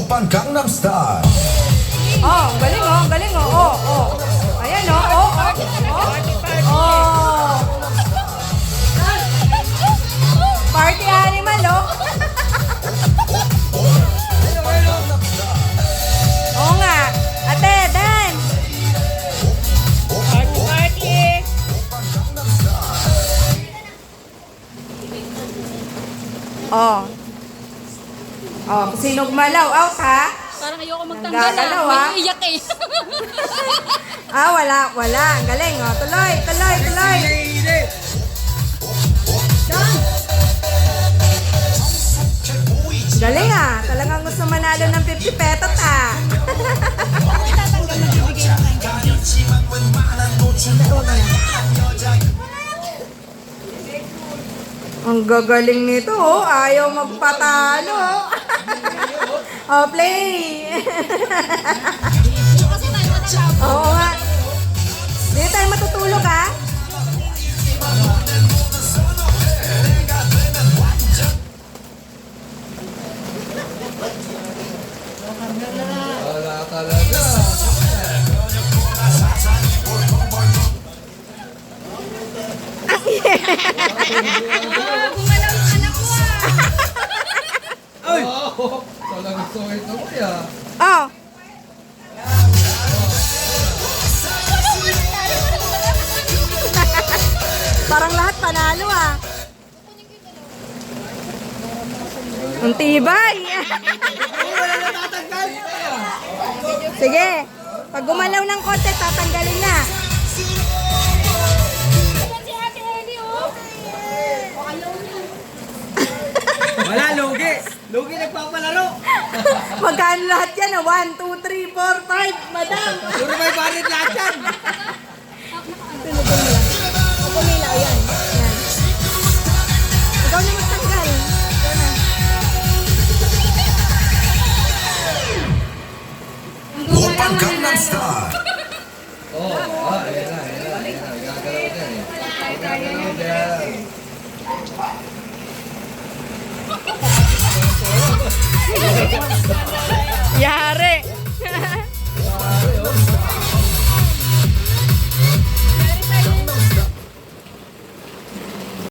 Oppan Gangnam Style. Oh, galing oh, galing oh. Oh, oh. Ayan oh, oh, oh. Oh. Party animal oh. Oo nga. Ate, dance. Party! Oh. Oh, sino gumalaw? Out ha? Parang ayoko magtanggal Nanggagalaw, ah. May iyak eh. Ah, wala. Ang galing oh. Tuloy. Galing ah. Talagang gusto manalo ng 50 petot ah. Ang gagaling nito oh. Ayaw magpatalo. Oh, play. Kasi tayo matalaw. Oo nga. Dito tayo matutulog ha. Wala talaga. Gumalaw yung anak ko ah. Ay! Talagang sungit na kuya. Oh. Parang lahat panalo ah. Ang tibay. Sige. Pag gumalaw ng konti, tatanggalin na. Si Ate Ellie oh. Wala, lugi. Lugi nagpapalaro. Magkano lahat yan ah? 1, 2, 3, 4, 5, madam. Puro may barit lahat yan.